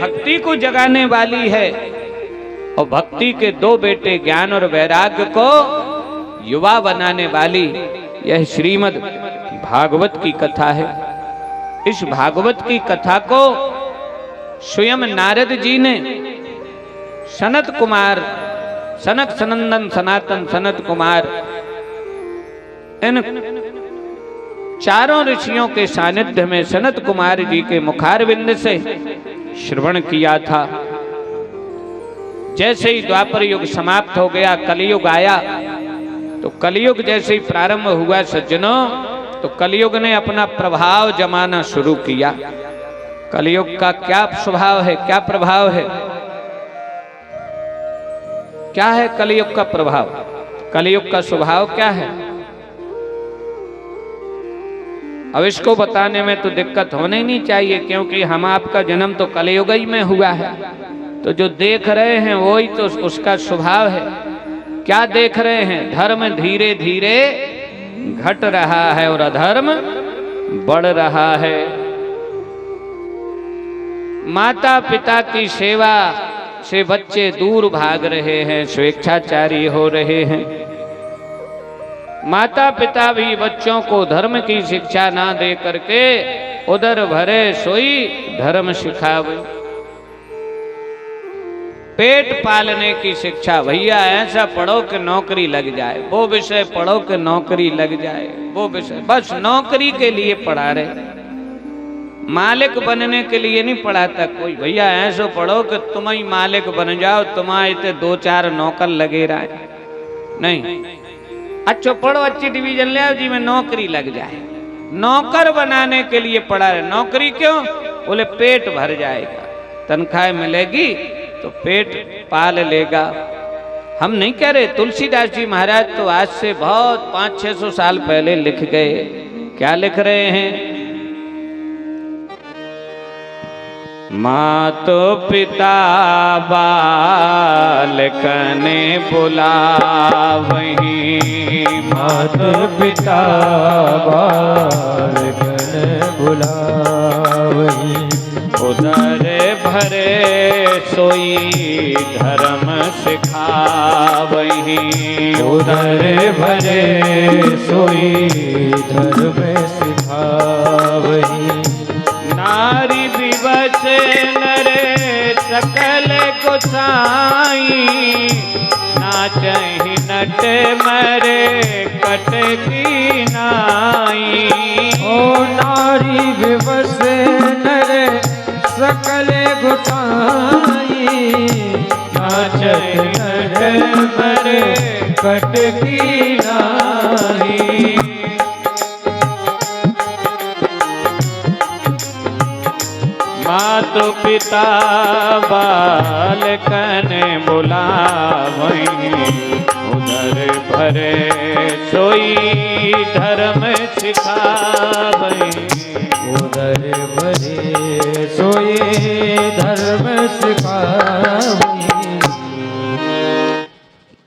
भक्ति को जगाने वाली है, और भक्ति के दो बेटे ज्ञान और वैराग्य को युवा बनाने वाली यह श्रीमद् भागवत की कथा है। इस भागवत की कथा को स्वयं नारद जी ने सनत कुमार, सनक सनंदन सनातन सनत कुमार, इन चारों ऋषियों के सानिध्य में सनत कुमार जी के मुखारविंद से श्रवण किया था। जैसे ही द्वापर युग समाप्त हो गया, कलयुग आया, तो कलयुग जैसे ही प्रारंभ हुआ सज्जनों, तो कलयुग ने अपना प्रभाव जमाना शुरू किया। कलयुग का क्या स्वभाव है, क्या प्रभाव है, क्या है कलयुग का प्रभाव? कलयुग का स्वभाव क्या है? अब इसको बताने में तो दिक्कत होने ही नहीं चाहिए, क्योंकि हम आपका जन्म तो कलयुग ही में हुआ है। तो जो देख रहे हैं वही तो उसका स्वभाव है। क्या देख रहे हैं? धर्म धीरे धीरे घट रहा है और अधर्म बढ़ रहा है। माता पिता की सेवा से बच्चे दूर भाग रहे हैं, स्वेच्छाचारी हो रहे हैं। माता पिता भी बच्चों को धर्म की शिक्षा ना दे करके उधर भरे सोई धर्म सिखावे। पेट पालने की शिक्षा, भैया ऐसा पढ़ो कि नौकरी लग जाए, वो विषय पढ़ो कि नौकरी लग जाए, वो विषय बस नौकरी के लिए पढ़ा रहे, मालिक बनने के लिए नहीं पढ़ाता कोई। भैया ऐसा पढ़ो कि तुम ही मालिक बन जाओ, तुम्हारे 2-4 नौकर लगे रहे, नहीं। अच्छा पढ़ो, अच्छी डिवीजन ले आओ जी, में नौकरी लग जाए। नौकर बनाने के लिए पढ़ा रहे। नौकरी क्यों? बोले पेट भर जाएगा, तनख्वाह मिलेगी तो पेट पाल लेगा। हम नहीं कह रहे, तुलसीदास जी महाराज तो आज से बहुत 500-600 साल पहले लिख गए। क्या लिख रहे हैं? मातो पिता बालकने बुलावहीं, माता पिता बालकने बुलावहीं, उदर भरे सोई धर्म सिखावहीं, उदर भरे सोई धर्म सिखावहीं। नारी विवश नरे सकल गोसाई, नाचहि नट मरे कट की नाई। ओ नारी विवश नरे सकल गोसाई, नाचहि नट मरे कट की नाई। मातु पिता बालकन बुलावहीं, उदर भरे सोई धर्म सिखावहीं, उदर भरे सोई धर्म सिखावहीं।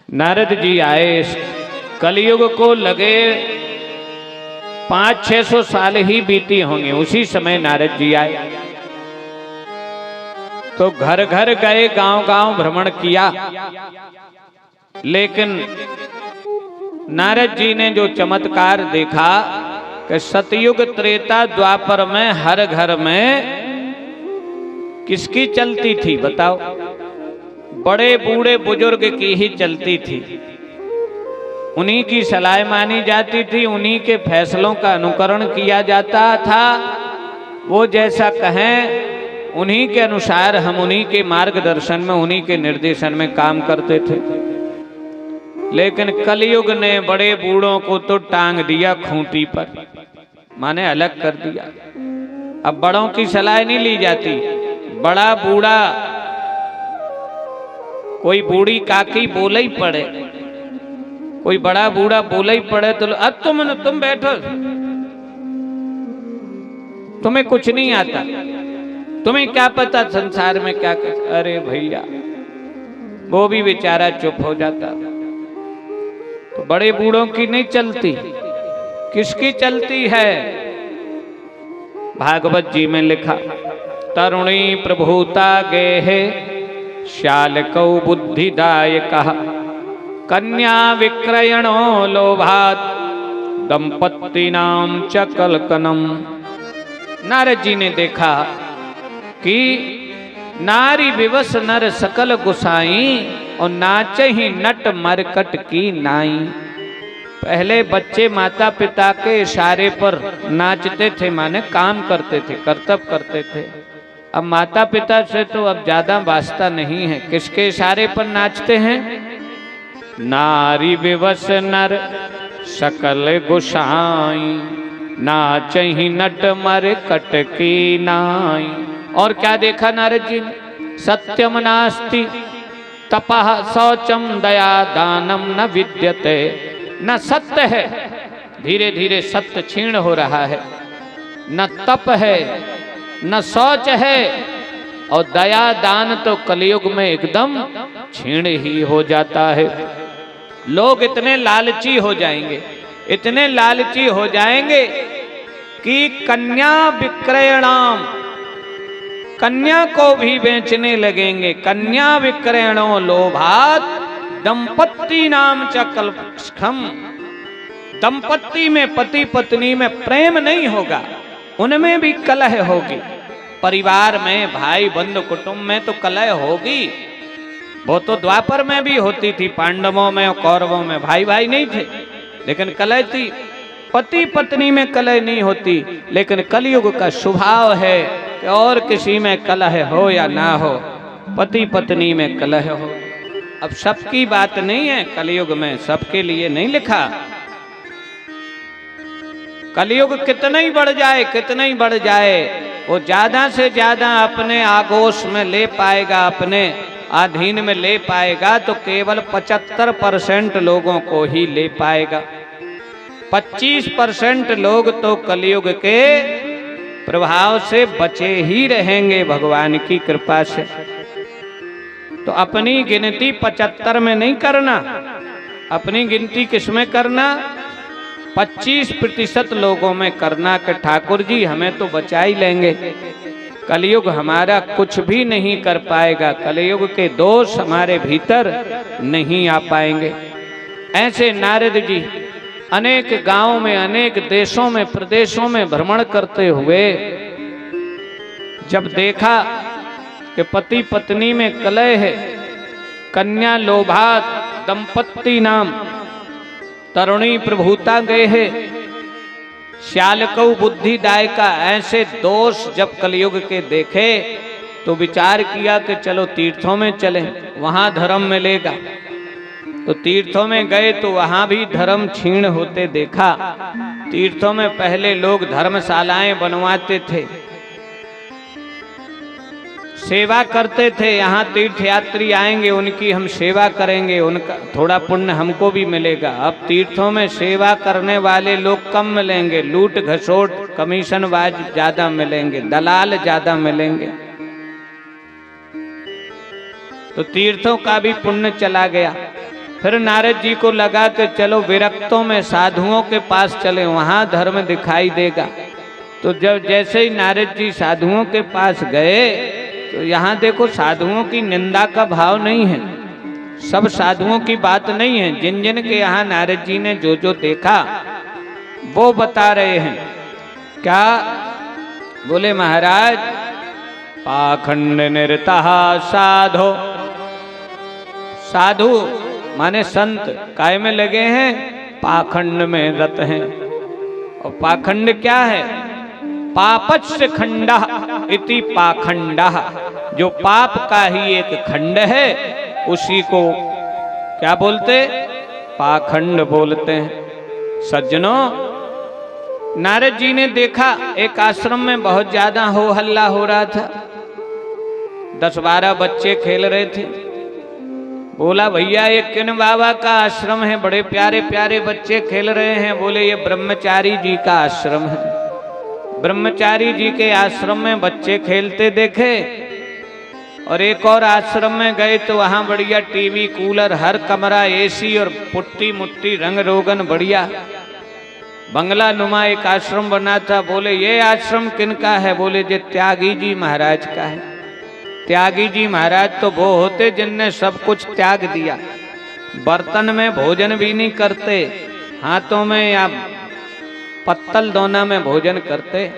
नारद जी आए, कलयुग को लगे 500-600 साल ही बीती होंगे, उसी समय नारद जी आए। तो घर घर गए, गांव गांव भ्रमण किया, लेकिन नारद जी ने जो चमत्कार देखा कि सतयुग त्रेता द्वापर में हर घर में किसकी चलती थी बताओ? बड़े बूढ़े बुजुर्ग की ही चलती थी। उन्हीं की सलाह मानी जाती थी, उन्हीं के फैसलों का अनुकरण किया जाता था। वो जैसा कहें उन्हीं के अनुसार हम उन्हीं के मार्गदर्शन में, उन्हीं के निर्देशन में काम करते थे। लेकिन कलयुग ने बड़े बूढ़ों को तो टांग दिया खूंटी पर, माने अलग कर दिया। अब बड़ों की सलाह नहीं ली जाती। बड़ा बूढ़ा, कोई बूढ़ी काकी बोले ही पड़े, कोई बड़ा बूढ़ा बोले ही पड़े तो अब तुम बैठो, तुम्हें कुछ नहीं आता, तुम्हें क्या पता संसार में क्या कर। अरे भैया, वो भी बेचारा चुप हो जाता। तो बड़े बूढ़ों की नहीं चलती, किसकी चलती है? भागवत जी में लिखा, तरुणी प्रभूता गेहे श्यालकौ बुद्धिदायकः कन्या विक्रयणो लोभात् दंपत्तिनां च कलकनम। नारद जी ने देखा कि नारी विवश नर सकल गुसाई और नाचे ही नट मरकट की नाई। पहले बच्चे माता पिता के इशारे पर नाचते थे, माने काम करते थे, कर्तव्य करते थे। अब माता पिता से तो अब ज्यादा वास्ता नहीं है, किसके इशारे पर नाचते हैं? नारी विवश नर सकल गुसाई नाचहि नट मरकट की नाई। और क्या देखा नारद जी ने? सत्यम नास्ति तपः शौचम दया दानम न विद्यते। न सत्य है, धीरे धीरे सत्य क्षीण हो रहा है, न तप है, न शौच है, और दया दान तो कलयुग में एकदम क्षीण ही हो जाता है। लोग इतने लालची हो जाएंगे, इतने लालची हो जाएंगे कि कन्या विक्रयणाम, कन्या को भी बेचने लगेंगे। कन्या विक्रयणो लोभात दंपत्ति नाम च कलक्षम। दंपत्ति में, पति पत्नी में प्रेम नहीं होगा, उनमें भी कलह होगी। परिवार में, भाई बंधु कुटुंब में तो कलह होगी। वो तो द्वापर में भी होती थी, पांडवों में और कौरवों में भाई भाई नहीं थे, लेकिन कलह थी। पति पत्नी में कलह नहीं होती, लेकिन कलयुग का स्वभाव है कि और किसी में कलह हो या ना हो, पति पत्नी में कलह हो। अब सबकी बात नहीं है, कलयुग में सबके लिए नहीं लिखा। कलयुग कितना ही बढ़ जाए, कितना ही बढ़ जाए, वो ज्यादा से ज्यादा अपने आगोश में ले पाएगा, अपने अधीन में ले पाएगा तो केवल 75% लोगों को ही ले पाएगा। 25% लोग तो कलयुग के प्रभाव से बचे ही रहेंगे भगवान की कृपा से। तो अपनी गिनती 75 में नहीं करना, अपनी गिनती किसमें करना? 25% लोगों में करना कि ठाकुर जी हमें तो बचा ही लेंगे, कलयुग हमारा कुछ भी नहीं कर पाएगा, कलयुग के दोष हमारे भीतर नहीं आ पाएंगे। ऐसे नारद जी अनेक गांवों में, अनेक देशों में, प्रदेशों में भ्रमण करते हुए जब देखा कि पति पत्नी में कलह है, कन्या लोभात दंपत्ति नाम तरुणी प्रभुता गए है श्यालकौ बुद्धिदायका, ऐसे दोष जब कलयुग के देखे तो विचार किया कि चलो तीर्थों में चलें, वहां धर्म मिलेगा। तो तीर्थों में गए तो वहां भी धर्म क्षीण होते देखा। तीर्थों में पहले लोग धर्मशालाएं बनवाते थे, सेवा करते थे। यहाँ तीर्थयात्री आएंगे, उनकी हम सेवा करेंगे, उनका थोड़ा पुण्य हमको भी मिलेगा। अब तीर्थों में सेवा करने वाले लोग कम मिलेंगे, लूट घसोट कमीशनबाज ज्यादा मिलेंगे, दलाल ज्यादा मिलेंगे। तो तीर्थों का भी पुण्य चला गया। फिर नारद जी को लगा कि चलो विरक्तों में साधुओं के पास चले, वहां धर्म दिखाई देगा। तो जब जैसे ही नारद जी साधुओं के पास गए तो यहाँ देखो साधुओं की निंदा का भाव नहीं है, सब साधुओं की बात नहीं है। जिन जिन के यहाँ नारद जी ने जो जो देखा वो बता रहे हैं। क्या बोले महाराज? पाखंड निरता साधो, साधु माने संत काय में लगे हैं? पाखंड में रत हैं। और पाखंड क्या है? पापस्य खंड इति पाखंड, जो पाप का ही एक खंड है उसी को क्या बोलते? पाखंड बोलते हैं। सज्जनों, नारद जी ने देखा एक आश्रम में बहुत ज्यादा हो हल्ला हो रहा था, 10-12 बच्चे खेल रहे थे। बोला भैया ये किन बाबा का आश्रम है? बड़े प्यारे प्यारे बच्चे खेल रहे हैं। बोले ये ब्रह्मचारी जी का आश्रम है। ब्रह्मचारी जी के आश्रम में बच्चे खेलते देखे। और एक और आश्रम में गए तो वहां बढ़िया टीवी, कूलर, हर कमरा एसी और पुट्टी मुट्टी रंग रोगन बढ़िया। बंगला नुमा एक आश्रम बना था। बोले ये आश्रम किनका है? बोले जे त्यागी जी महाराज का है। त्यागी जी महाराज तो वो होते जिनने सब कुछ त्याग दिया, बर्तन में भोजन भी नहीं करते, हाथों में या पत्तल दोना में भोजन करते।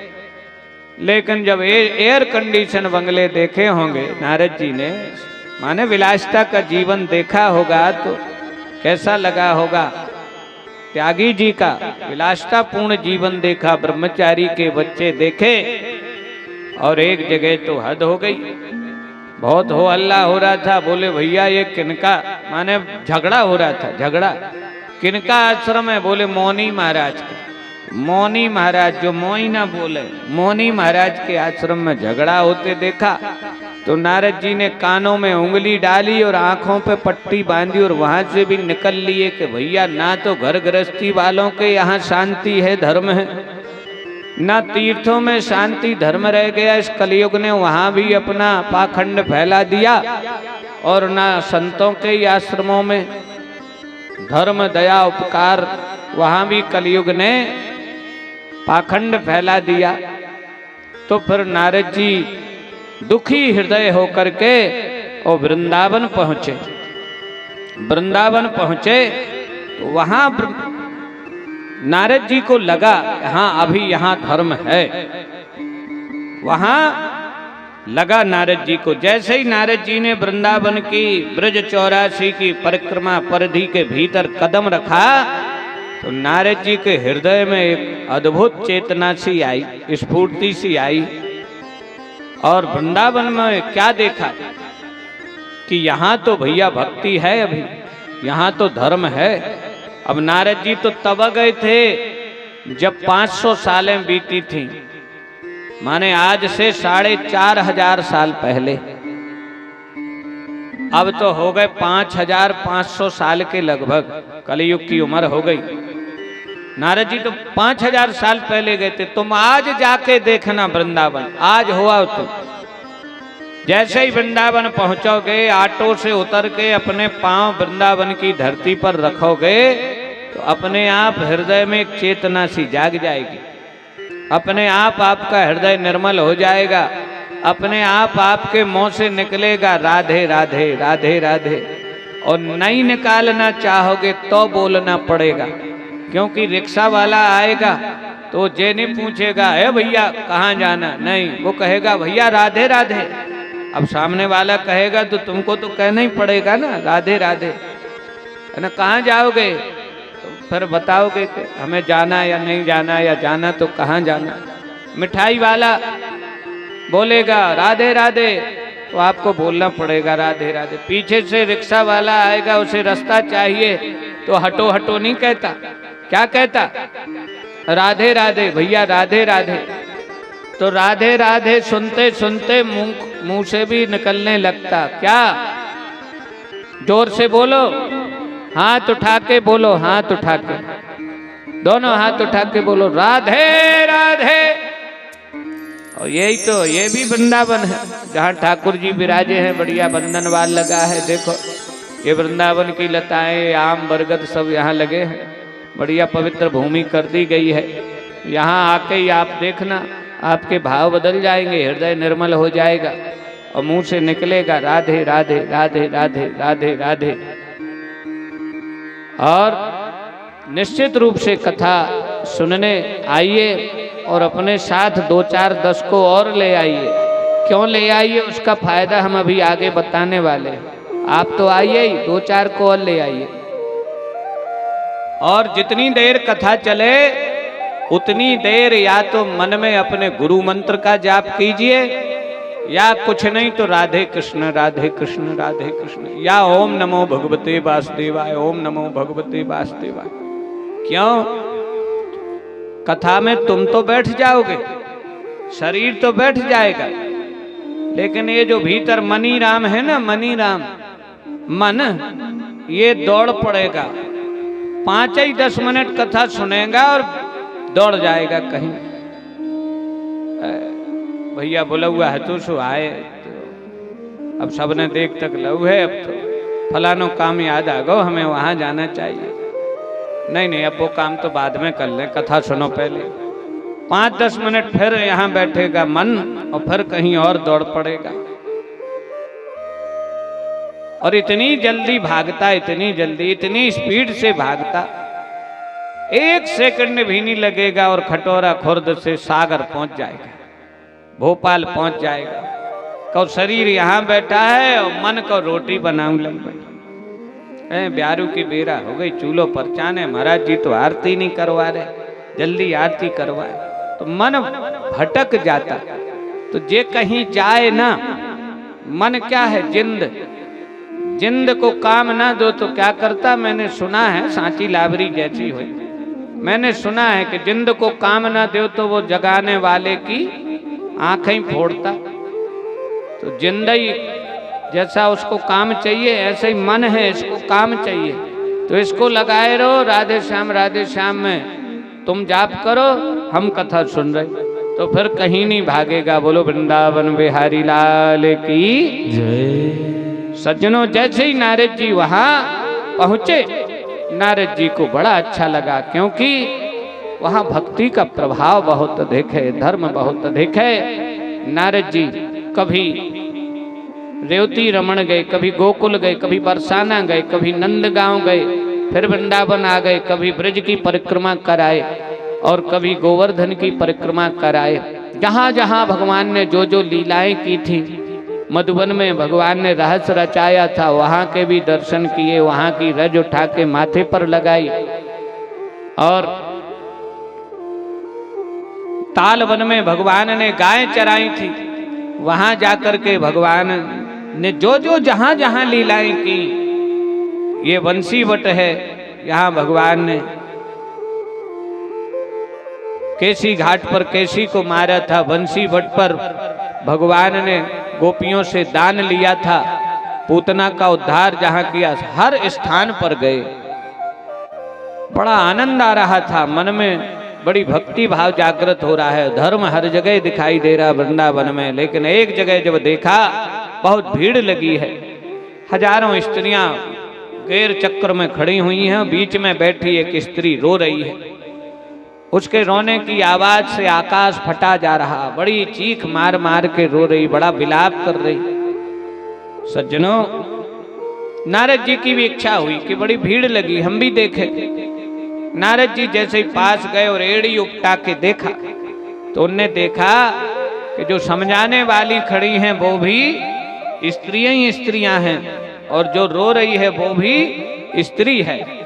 लेकिन जब एयर कंडीशन बंगले देखे होंगे नारद जी ने, माने विलासिता का जीवन देखा होगा, तो कैसा लगा होगा। त्यागी जी का विलासिता पूर्ण जीवन देखा, ब्रह्मचारी के बच्चे देखे, और एक जगह तो हद हो गई, बहुत हो हल्ला हो रहा था। बोले भैया ये किनका, माने झगड़ा हो रहा था, झगड़ा किनका आश्रम है? बोले मौनी महाराज का। मौनी महाराज, जो मोई ना बोले, मौनी महाराज के आश्रम में झगड़ा होते देखा। तो नारद जी ने कानों में उंगली डाली और आंखों पे पट्टी बांधी और वहां से भी निकल लिए कि भैया ना तो घर गृहस्थी वालों के यहाँ शांति है, धर्म है, ना तीर्थों में शांति धर्म रह गया। इस कलयुग ने वहां भी अपना पाखंड फैला दिया, और ना संतों के आश्रमों में धर्म दया उपकार, वहां भी कलयुग ने पाखंड फैला दिया। तो फिर नारद जी दुखी हृदय होकर के और वृंदावन पहुंचे। वृंदावन पहुंचे तो वहां नारद जी को लगा हाँ अभी यहाँ धर्म है। वहां लगा नारद जी को, जैसे ही नारद जी ने वृंदावन की ब्रज 84 की परिक्रमा परिधि के भीतर कदम रखा, तो नारद जी के हृदय में एक अद्भुत चेतना सी आई, स्फूर्ति सी आई। और वृंदावन में क्या देखा कि यहाँ तो भैया भक्ति है, अभी यहाँ तो धर्म है। अब नारद जी तो तब गए थे जब 500 सालें बीती थी, माने आज से 4500 साल पहले। अब तो हो गए 5500 साल के लगभग, कलयुग की उम्र हो गई। नारद जी तो 5000 साल पहले गए थे। तुम आज जाके देखना वृंदावन, आज हुआ तुम। जैसे ही वृंदावन पहुंचोगे, ऑटो से उतर के अपने पांव वृंदावन की धरती पर रखोगे, तो अपने आप हृदय में एक चेतना सी जाग जाएगी। अपने आप आपका हृदय निर्मल हो जाएगा। अपने आप आपके मुंह से निकलेगा राधे राधे राधे राधे। और नहीं निकालना चाहोगे तो बोलना पड़ेगा, क्योंकि रिक्शा वाला आएगा तो ये नहीं पूछेगा है भैया कहाँ जाना, नहीं, वो कहेगा भैया राधे राधे। अब सामने वाला कहेगा तो तुमको तो कहना ही पड़ेगा ना राधे राधे, है ना। कहाँ जाओगे? तो फिर बताओगे कि हमें जाना या नहीं जाना, या जाना तो कहाँ जाना। मिठाई वाला बोलेगा राधे राधे, तो आपको बोलना पड़ेगा राधे राधे। पीछे से रिक्शा वाला आएगा, उसे रास्ता चाहिए, तो हटो हटो नहीं कहता, क्या कहता? राधे राधे भैया राधे राधे। तो राधे राधे सुनते सुनते मुंह से भी निकलने लगता, क्या? जोर से बोलो, हाथ उठा के बोलो, हाथ उठा के, दोनों हाथ उठा के बोलो राधे राधे। और यही तो, ये भी वृंदावन है जहाँ ठाकुर जी विराजे हैं। बढ़िया बंधनवाल लगा है, देखो ये वृंदावन की लताएं, आम बरगद सब यहाँ लगे हैं। बढ़िया पवित्र भूमि कर दी गई है। यहाँ आके ही आप देखना, आपके भाव बदल जाएंगे, हृदय निर्मल हो जाएगा, और मुंह से निकलेगा राधे राधे राधे राधे राधे राधे। और निश्चित रूप से कथा सुनने आइए, और अपने साथ 2 4 10 को और ले आइए। क्यों ले आइए उसका फायदा हम अभी आगे बताने वाले हैं। आप तो आइए ही, 2 4 को और ले आइए। और जितनी देर कथा चले उतनी देर या तो मन में अपने गुरु मंत्र का जाप कीजिए, या कुछ नहीं तो राधे कृष्ण राधे कृष्ण राधे कृष्ण, या ओम नमो भगवते वासुदेवाय, ओम नमो भगवते वासुदेवाय। क्यों? कथा में तुम तो बैठ जाओगे, शरीर तो बैठ जाएगा, लेकिन ये जो भीतर मनी राम है ना, मनी राम मन, ये दौड़ पड़ेगा। 5 ही 10 मिनट कथा सुनेगा और दौड़ जाएगा कहीं। भैया बोला हुआ है तो सो आए, तो अब सबने देख तक लऊ है, अब तो फलानो काम याद आ गो, हमें वहां जाना चाहिए। नहीं नहीं, अब वो काम तो बाद में कर लें, कथा सुनो पहले। 5-10 मिनट फिर यहाँ बैठेगा मन और फिर कहीं और दौड़ पड़ेगा। और इतनी जल्दी भागता, इतनी जल्दी, इतनी स्पीड से भागता, 1 सेकंड भी नहीं लगेगा और खटोरा खुर्द से सागर पहुंच जाएगा, भोपाल पहुंच जाएगा। कौ शरीर यहाँ बैठा है और मन को रोटी बनाऊं लग गई। ब्यारू की बेरा हो गई, चूल्हो पर चाने, महाराज जी तो आरती नहीं करवा रहे, जल्दी आरती करवाए। तो मन भटक जाता। तो जे कहीं जाए ना, मन क्या है, जिंद को काम ना दो तो क्या करता। मैंने सुना है, सांची लाबरी जैसी हुई, मैंने सुना है कि जिंद को काम ना दो तो वो जगाने वाले की आंखें ही फोड़ता। तो जिंदगी जैसा उसको काम चाहिए, ऐसे ही मन है, इसको काम चाहिए। तो इसको लगाए रहो, राधे श्याम में तुम जाप करो, हम कथा सुन रहे, तो फिर कहीं नहीं भागेगा। बोलो वृंदावन बिहारी लाल की जय। सज्जनों, जैसे ही नारद जी वहां पहुंचे, नारद जी को बड़ा अच्छा लगा, क्योंकि वहां भक्ति का प्रभाव बहुत अधिक है, धर्म बहुत अधिक है। नारद जी कभी रेवती रमण गए, कभी गोकुल गए, कभी बरसाना गए, कभी नंदगांव गए, फिर वृंदावन आ गए, कभी ब्रज की परिक्रमा कराए और कभी गोवर्धन की परिक्रमा कराए। जहां जहां भगवान ने जो जो लीलाएं की थी, मधुबन में भगवान ने रहस्य रचाया था, वहां के भी दर्शन किए, वहां की रज उठा के माथे पर लगाई। और तालवन में भगवान ने गाय चराई थी, वहां जाकर के भगवान ने जो जो जहां जहां लीलाएं की। ये बंसी वट है, यहाँ भगवान ने केसी घाट पर केसी को मारा था, बंसी वट पर भगवान ने गोपियों से दान लिया था, पूतना का उद्धार जहां किया। हर स्थान पर गए, बड़ा आनंद आ रहा था, मन में बड़ी भक्ति भाव जागृत हो रहा है। धर्म हर जगह दिखाई दे रहा वृंदावन में, लेकिन एक जगह जब देखा बहुत भीड़ लगी है, हजारों स्त्रियां गैर चक्र में खड़ी हुई हैं, बीच में बैठी एक स्त्री रो रही है। उसके रोने की आवाज से आकाश फटा जा रहा, बड़ी चीख मार मार के रो रही, बड़ा विलाप कर रही। सज्जनों, नारद जी की भी इच्छा हुई कि बड़ी भीड़ लगी, हम भी देखें। नारद जी जैसे ही पास गए और एड़ी उपटा के देखा, तो उनने देखा कि जो समझाने वाली खड़ी हैं वो भी स्त्रियां ही स्त्रियां हैं, और जो रो रही है वो भी स्त्री है।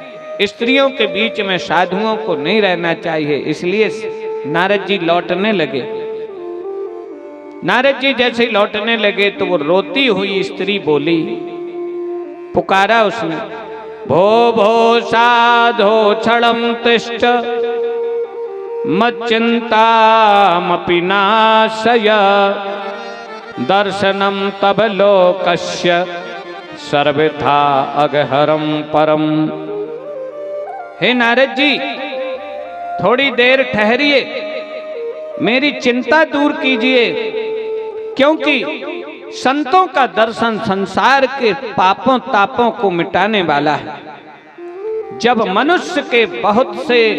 स्त्रियों के बीच में साधुओं को नहीं रहना चाहिए, इसलिए नारद जी लौटने लगे। नारद जी जैसे ही लौटने लगे तो वो रोती हुई स्त्री बोली, पुकारा उसने, भो भो साधो क्षणं तिष्ठ मच्चिंतामपि नाशय दर्शनम तब लोकस्य सर्वथा अगहरम परम। हे नारद जी, थोड़ी देर ठहरिए, मेरी चिंता दूर कीजिए, क्योंकि संतों का दर्शन संसार के पापों तापों को मिटाने वाला है। जब मनुष्य के बहुत से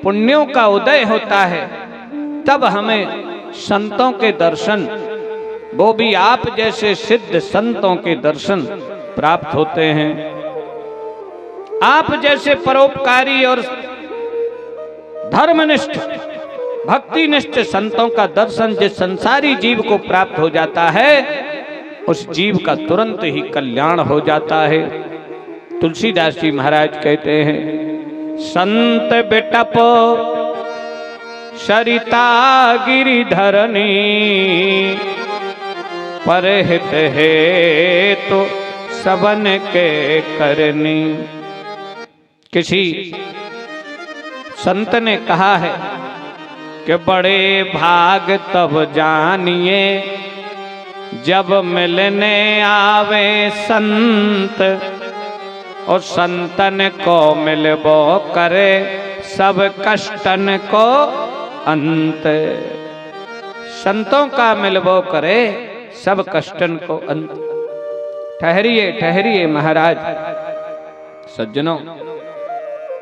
पुण्यों का उदय होता है, तब हमें संतों के दर्शन, वो भी आप जैसे सिद्ध संतों के दर्शन प्राप्त होते हैं। आप जैसे परोपकारी और धर्मनिष्ठ भक्तिनिष्ठ संतों का दर्शन जिस संसारी जीव को प्राप्त हो जाता है, उस जीव का तुरंत ही कल्याण हो जाता है। तुलसीदास जी महाराज कहते हैं, संत बिटप सरिता गिरिधरनी परहित है तो सबन के करनी। किसी संत ने कहा है कि बड़े भाग तब जानिए जब मिलने आवे संत, और संतन को मिलबो करे सब कष्टन को अंत। संतों का मिलबो करे सब कष्टन को अंत। ठहरिए ठहरिए महाराज। सज्जनों,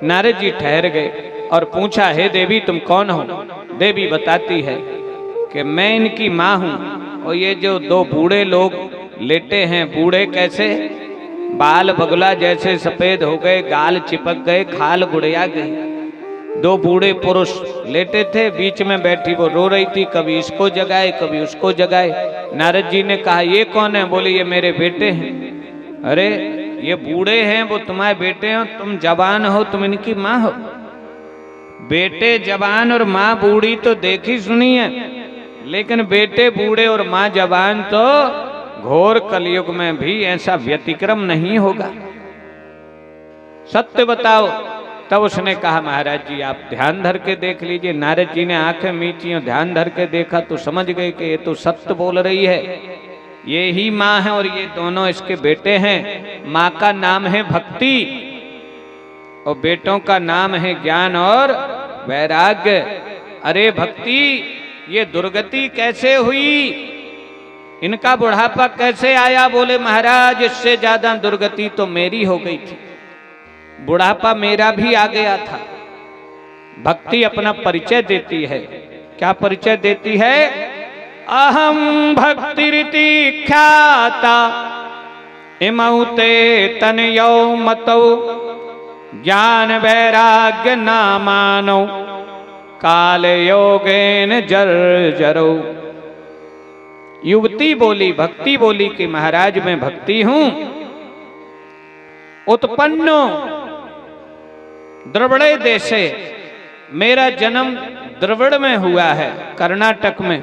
नारद जी ठहर गए और पूछा, हे देवी तुम कौन हो? देवी बताती है कि मैं इनकी माँ हूँ। और ये जो दो बूढ़े लोग लेटे हैं, बूढ़े कैसे? बाल बगुला जैसे सफेद हो गए, गाल चिपक गए, खाल गुड़िया गई। दो बूढ़े पुरुष लेटे थे, बीच में बैठी वो रो रही थी, कभी इसको जगाए कभी उसको जगाए। नारद जी ने कहा, ये कौन है? बोले, ये मेरे बेटे हैं। अरे ये बूढ़े हैं, वो तुम्हारे बेटे हो, तुम जवान हो, तुम इनकी माँ हो। बेटे जवान और माँ बूढ़ी तो देखी सुनी है, लेकिन बेटे बूढ़े और माँ जवान तो घोर कलयुग में भी ऐसा व्यतिक्रम नहीं होगा। सत्य बताओ। तब उसने कहा, महाराज जी आप ध्यान धर के देख लीजिए। नारद जी ने आंखें मीची और ध्यान धर के देखा तो समझ गए कि ये तो सत्य बोल रही है, ये ही माँ है और ये दोनों इसके बेटे हैं। माँ का नाम है भक्ति और बेटों का नाम है ज्ञान और वैराग्य। अरे भक्ति, ये दुर्गति कैसे हुई? इनका बुढ़ापा कैसे आया? बोले, महाराज इससे ज्यादा दुर्गति तो मेरी हो गई थी, बुढ़ापा मेरा भी आ गया था। भक्ति अपना परिचय देती है। क्या परिचय देती है? अहम भक्तिरिति ख्याता इमौ ते तनयौ मतौ ज्ञान वैराग्य नामानौ काल योगेन जर्जरौ। युवती बोली, भक्ति बोली कि महाराज मैं भक्ति हूं, उत्पन्नो द्रविड़ देशे, मेरा जन्म द्रविड़ में हुआ है, कर्नाटक में।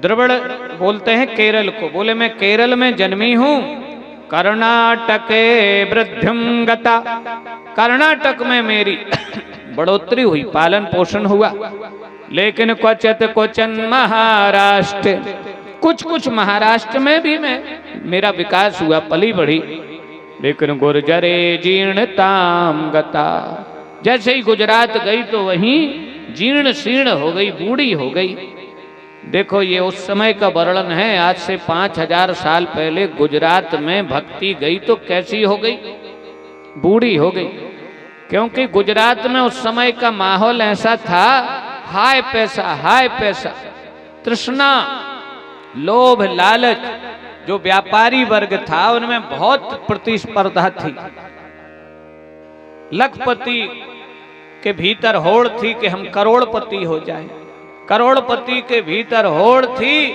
द्रविड़ बोलते हैं केरल को। बोले मैं केरल में जन्मी हूं। कर्नाटके वृद्धिम गता, कर्नाटक में मेरी बढ़ोतरी हुई, पालन पोषण हुआ। लेकिन क्वचित क्वचन महाराष्ट्र, कुछ कुछ महाराष्ट्र में भी मेरा विकास हुआ, पली बढ़ी। लेकिन गुर्जरे जीर्णताम गता, जैसे ही गुजरात गई तो वहीं जीर्ण शीर्ण हो गई, बूढ़ी हो गई। देखो ये उस समय का वर्णन है। आज से 5000 साल पहले गुजरात में भक्ति गई तो कैसी हो गई? बूढ़ी हो गई। क्योंकि गुजरात में उस समय का माहौल ऐसा था, हाय पैसा, हाय पैसा, तृष्णा, लोभ, लालच। जो व्यापारी वर्ग था उनमें बहुत प्रतिस्पर्धा थी। लखपति के भीतर होड़ थी कि हम करोड़पति हो जाएं, करोड़पति के भीतर होड़ थी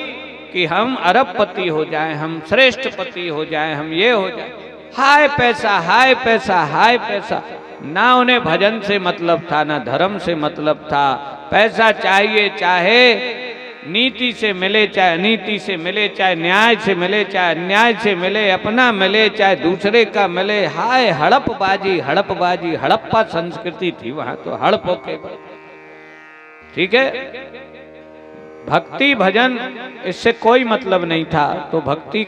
कि हम अरबपति हो जाएं, हम श्रेष्ठ पति हो जाएं, हम ये हो जाएं। हाय पैसा, हाय पैसा, हाय पैसा। ना उन्हें भजन से मतलब था, ना धर्म से मतलब था। पैसा चाहिए, चाहे नीति से मिले, चाहे अनीति से मिले, चाहे न्याय से मिले, चाहे अन्याय से मिले, अपना मिले, चाहे दूसरे का मिले। हाय हड़पबाजी, हड़पबाजी, हड़प्पा संस्कृति थी वहां तो, हड़पों के। ठीक है, भक्ति भजन इससे कोई मतलब नहीं था। तो भक्ति